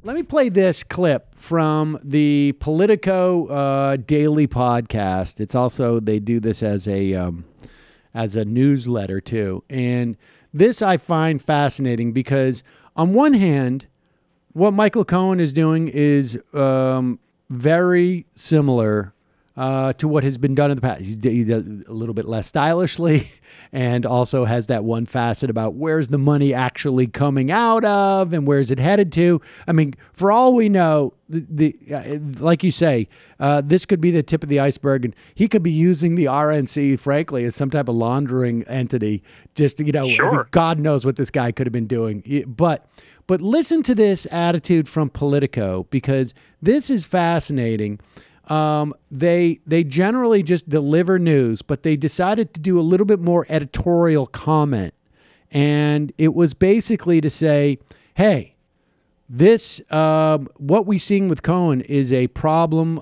Let me play this clip from the Politico daily podcast. It's also, they do this as a newsletter too. And this I find fascinating because on one hand, what Michael Cohen is doing is very similar to what has been done in the past. He does a little bit less stylishly and also has that one facet about where's the money actually coming out of and where's it headed to. I mean, for all we know, like you say, this could be the tip of the iceberg, and he could be using the RNC, frankly, as some type of laundering entity. Just, sure. God knows what this guy could have been doing. But listen to this attitude from Politico, because this is fascinating. They generally just deliver news, but they decided to do a little bit more editorial comment. And it was basically to say, hey, this, what we're seeing with Cohen is a problem,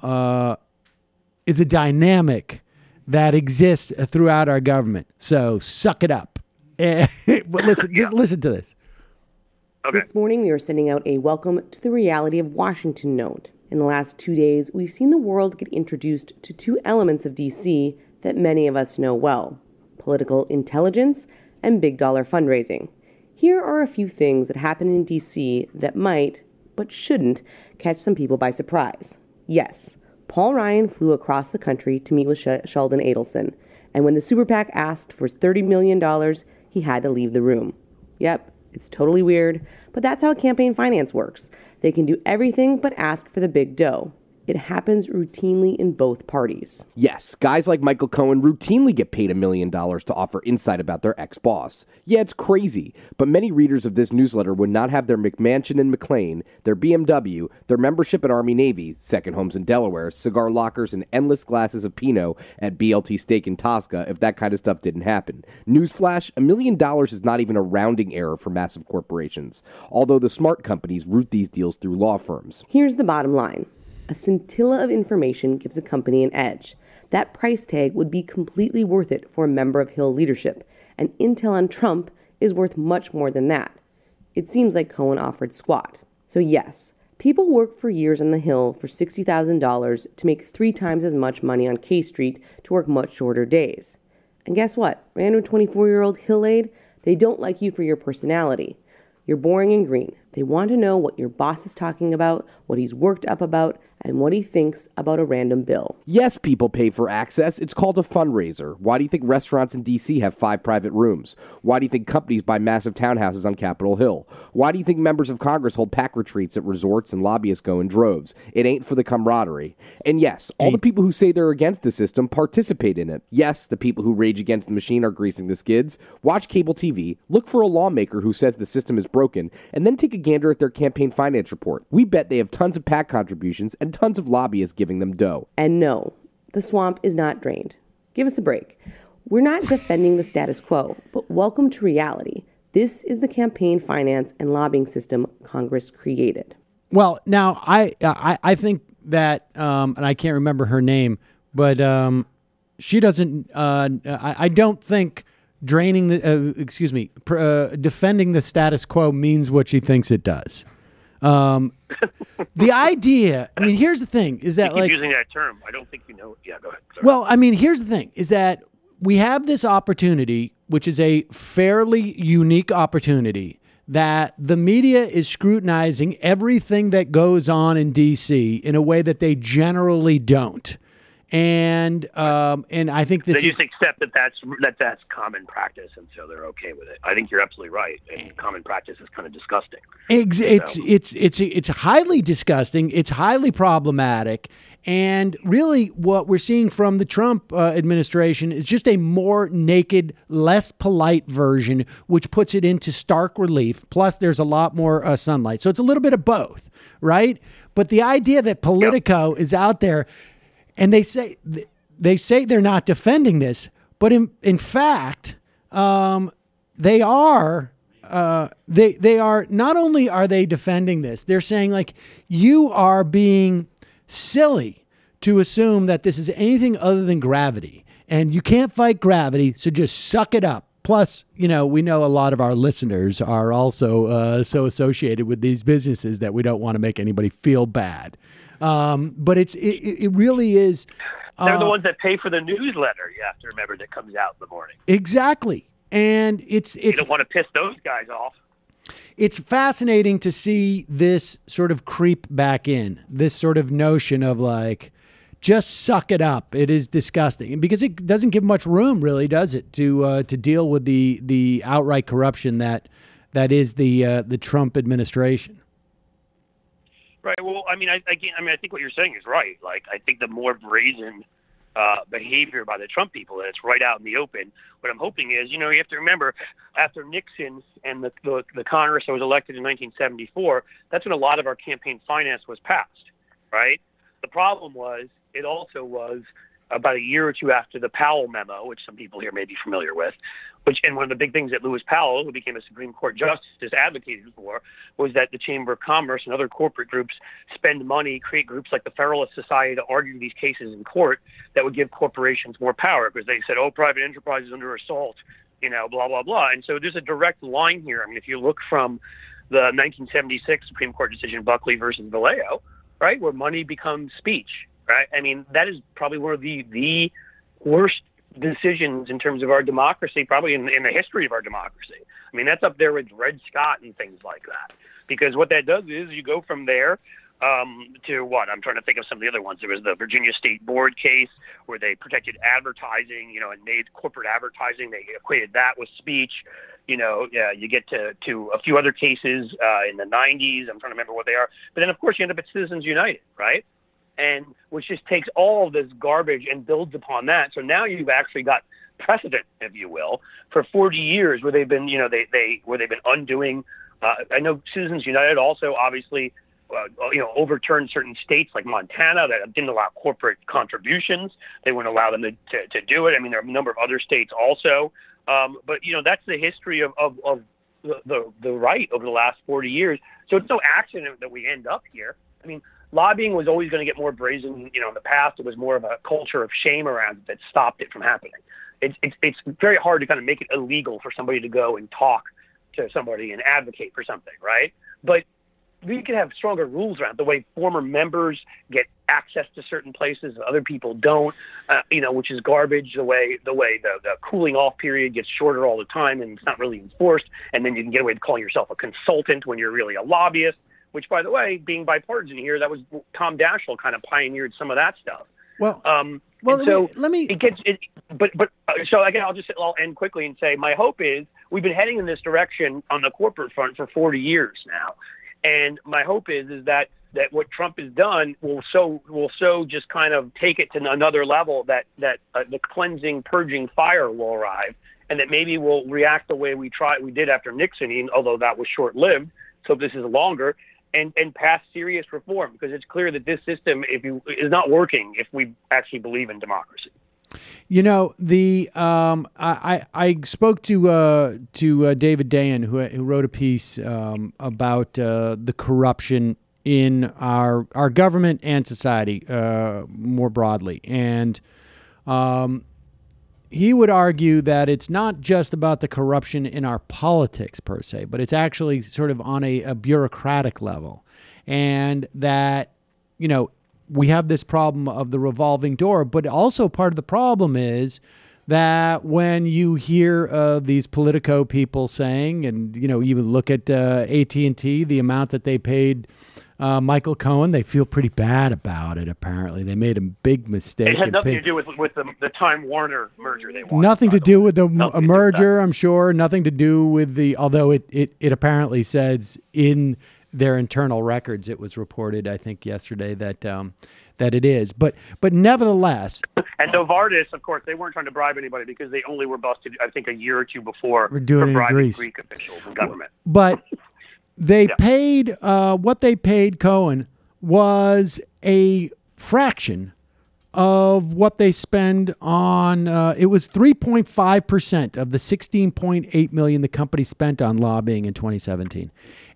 is a dynamic that exists throughout our government. So suck it up. But listen, just listen to this. Okay. This morning, we are sending out a welcome to the reality of Washington note. In the last 2 days, we've seen the world get introduced to two elements of D.C. that many of us know well: political intelligence and big dollar fundraising. Here are a few things that happen in D.C. that might, but shouldn't, catch some people by surprise. Yes, Paul Ryan flew across the country to meet with Sheldon Adelson, and when the super PAC asked for $30 million, he had to leave the room. Yep, it's totally weird, but that's how campaign finance works. They can do everything but ask for the big dough. It happens routinely in both parties. Yes, guys like Michael Cohen routinely get paid $1 million to offer insight about their ex-boss. Yeah, it's crazy, but many readers of this newsletter would not have their McMansion in McLean, their BMW, their membership at Army-Navy, second homes in Delaware, cigar lockers, and endless glasses of Pinot at BLT Steak in Tosca if that kind of stuff didn't happen. Newsflash, $1 million is not even a rounding error for massive corporations, although the smart companies route these deals through law firms. Here's the bottom line. A scintilla of information gives a company an edge. That price tag would be completely worth it for a member of Hill leadership, and intel on Trump is worth much more than that. It seems like Cohen offered squat. So yes, people work for years on the Hill for $60,000 to make 3 times as much money on K Street to work much shorter days. And guess what? Random 24-year-old Hill aide, they don't like you for your personality. You're boring and green. They want to know what your boss is talking about, what he's worked up about, and what he thinks about a random bill. Yes, people pay for access. It's called a fundraiser. Why do you think restaurants in D.C. have 5 private rooms? Why do you think companies buy massive townhouses on Capitol Hill? Why do you think members of Congress hold PAC retreats at resorts and lobbyists go in droves? It ain't for the camaraderie. And yes, all the people who say they're against the system participate in it. Yes, the people who rage against the machine are greasing the skids. Watch cable TV, look for a lawmaker who says the system is broken, and then take a gander at their campaign finance report. We bet they have tons of PAC contributions and tons of lobbyists giving them dough. And no, the swamp is not drained. Give us a break. We're not defending the status quo, but welcome to reality. This is the campaign finance and lobbying system Congress created. Well, now I think that, and I can't remember her name, but she doesn't. I don't think draining the defending the status quo means what she thinks it does. The idea, I mean, here's the thing, is that, like, using that term, I don't think you know. Yeah, go ahead. Sorry. Well, I mean, here's the thing, is that we have this opportunity, which is a fairly unique opportunity, that the media is scrutinizing everything that goes on in D.C. in a way that they generally don't. And I think this they just accept that's common practice, and so they're okay with it. I think you're absolutely right. And common practice is kind of disgusting. It's highly disgusting. It's highly problematic. And really, what we're seeing from the Trump administration is just a more naked, less polite version, which puts it into stark relief. Plus, there's a lot more sunlight, so it's a little bit of both, right? But the idea that Politico is out there. And they say they're not defending this, but in fact, they are. They are. Not only are they defending this, they're saying, like, you are being silly to assume that this is anything other than gravity, and you can't fight gravity, so just suck it up. Plus, we know a lot of our listeners are also so associated with these businesses that we don't want to make anybody feel bad. But it really is. They're the ones that pay for the newsletter. You have to remember that comes out in the morning. Exactly, and it's you don't want to piss those guys off. It's fascinating to see this sort of creep back in, this sort of notion of like, just suck it up. It is disgusting, because it doesn't give much room, really, does it, to deal with the outright corruption that is the Trump administration. Right. Well, I think what you're saying is right. Like, I think the more brazen behavior by the Trump people, that it's right out in the open. What I'm hoping is, you have to remember, after Nixon and the Congress that was elected in 1974, that's when a lot of our campaign finance was passed, right? The problem was, it also was about a year or two after the Powell memo, which some people here may be familiar with, and one of the big things that Lewis Powell, who became a Supreme Court justice, advocated for, was that the Chamber of Commerce and other corporate groups spend money, create groups like the Federalist Society to argue these cases in court that would give corporations more power, because they said, private enterprise is under assault, blah, blah, blah. And so there's a direct line here. I mean, if you look from the 1976 Supreme Court decision, Buckley versus Vallejo, right, where money becomes speech, right? I mean, that is probably one of the worst decisions in terms of our democracy, probably in the history of our democracy. I mean, that's up there with Dred Scott and things like that. Because what that does is you go from there to what? I'm trying to think of some of the other ones. There was the Virginia State Board case where they protected advertising, and made corporate advertising. They equated that with speech. You get to a few other cases in the 90s. I'm trying to remember what they are. But then, of course, you end up at Citizens United, right? And which just takes all of this garbage and builds upon that. So now you've actually got precedent, if you will, for 40 years where they've been, where they've been undoing. I know Citizens United also obviously, overturned certain states like Montana that didn't allow corporate contributions. They wouldn't allow them to do it. I mean, there are a number of other states also. But that's the history of the right over the last 40 years. So it's no accident that we end up here. I mean, lobbying was always going to get more brazen. In the past, it was more of a culture of shame around it that stopped it from happening. It's very hard to kind of make it illegal for somebody to go and talk to somebody and advocate for something, right? But we could have stronger rules around the way former members get access to certain places other people don't, which is garbage. The way the cooling off period gets shorter all the time and it's not really enforced. And then you can get away with calling yourself a consultant when you're really a lobbyist. Which, by the way, being bipartisan here, that was Tom Daschle kind of pioneered some of that stuff. Well, let me. I'll end quickly and say my hope is we've been heading in this direction on the corporate front for 40 years now, and my hope is that what Trump has done will so just kind of take it to another level that the cleansing, purging fire will arrive, and that maybe we'll react the way we did after Nixon, although that was short-lived. So this is longer. And pass serious reform, because it's clear that this system is not working if we actually believe in democracy. I spoke to David Dayen, who wrote a piece about the corruption in our government and society more broadly, and he would argue that it's not just about the corruption in our politics per se, but it's actually sort of on a bureaucratic level. And that, we have this problem of the revolving door, but also part of the problem is that when you hear these Politico people saying, and, even look at AT&T, the amount that they paid Michael Cohen, they feel pretty bad about it, apparently. They made a big mistake. It had nothing to do with the Time Warner merger they wanted. Nothing to do with the merger, I'm sure. Nothing to do with although it apparently says in their internal records, it was reported, I think, yesterday that it is. But nevertheless. And Novartis, of course, they weren't trying to bribe anybody because they only were busted, I think, a year or two before for bribing Greek officials and government. But they paid, what they paid Cohen was a fraction of what they spend on, it was 3.5% of the $16.8 million the company spent on lobbying in 2017.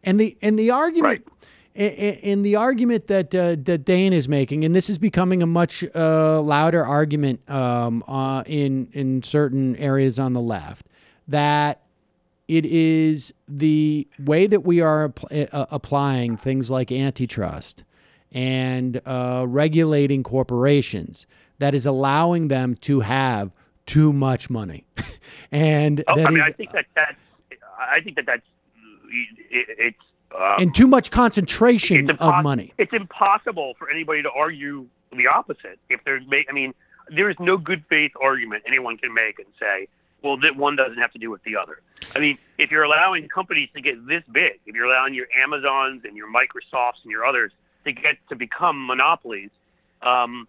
And the argument, and the argument that Dayen is making, and this is becoming a much louder argument in certain areas on the left, that it is the way that we are applying things like antitrust and regulating corporations that is allowing them to have too much money. And I think that's it's and too much concentration of money. It's impossible for anybody to argue the opposite. If there's, there is no good faith argument anyone can make and say, well, that one doesn't have to do with the other. I mean, if you're allowing companies to get this big, if you're allowing your Amazons and your Microsofts and your others to become monopolies, and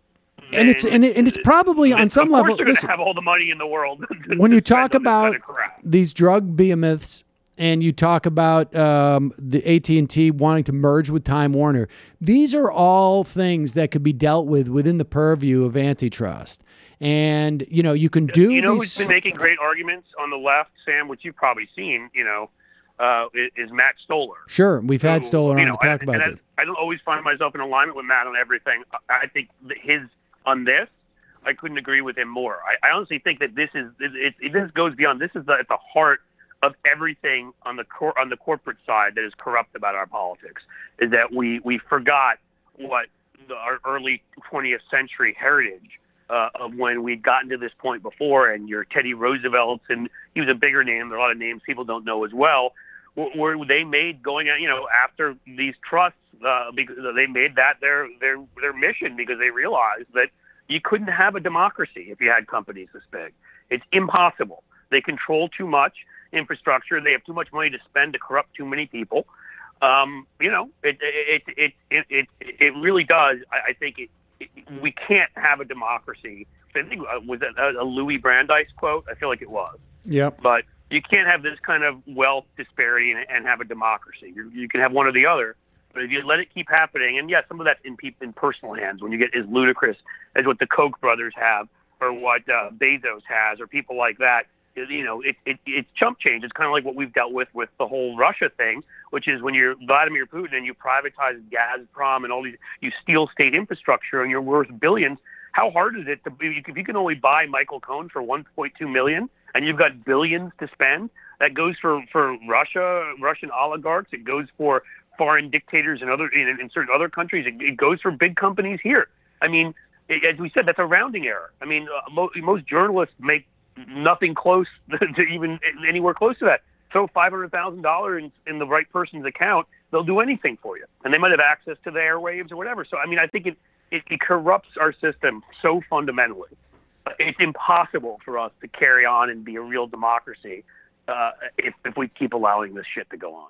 it's probably on some level. They're going to have all the money in the world. When you talk about these drug behemoths, and you talk about the AT&T wanting to merge with Time Warner, these are all things that could be dealt with within the purview of antitrust. And, you can do who's been making great arguments on the left, Sam, which you've probably seen, is Matt Stoller. Sure. We've had Stoller on to talk about this. I don't always find myself in alignment with Matt on everything. I think on this, I couldn't agree with him more. I honestly think that this goes beyond. This is at the heart of everything on the corporate side that is corrupt about our politics, is that we forgot what our early 20th century heritage of when we'd gotten to this point before, and your Teddy Roosevelt's, and he was a bigger name. There are a lot of names people don't know as well, where they made going out, after these trusts, because they made that their mission, because they realized that you couldn't have a democracy if you had companies this big. It's impossible. They control too much infrastructure. They have too much money to spend to corrupt too many people. It really does. I think we can't have a democracy. I think was that a Louis Brandeis quote? I feel like it was. Yeah. But you can't have this kind of wealth disparity and have a democracy. You can have one or the other. But if you let it keep happening, and some of that's in personal hands, when you get as ludicrous as what the Koch brothers have, or what Bezos has, or people like that, it's chump change. It's kind of like what we've dealt with the whole Russia thing, which is when you're Vladimir Putin and you privatize Gazprom and all these, you steal state infrastructure and you're worth billions. How hard is it if you can only buy Michael Cohen for $1.2 million and you've got billions to spend? That goes for Russian oligarchs. It goes for foreign dictators in certain other countries. It goes for big companies here. I mean, as we said, that's a rounding error. I mean, most journalists make nothing close to even anywhere close to that. Throw $500,000 in the right person's account, they'll do anything for you, and they might have access to the airwaves or whatever. So, I mean, I think it corrupts our system so fundamentally. It's impossible for us to carry on and be a real democracy if we keep allowing this shit to go on.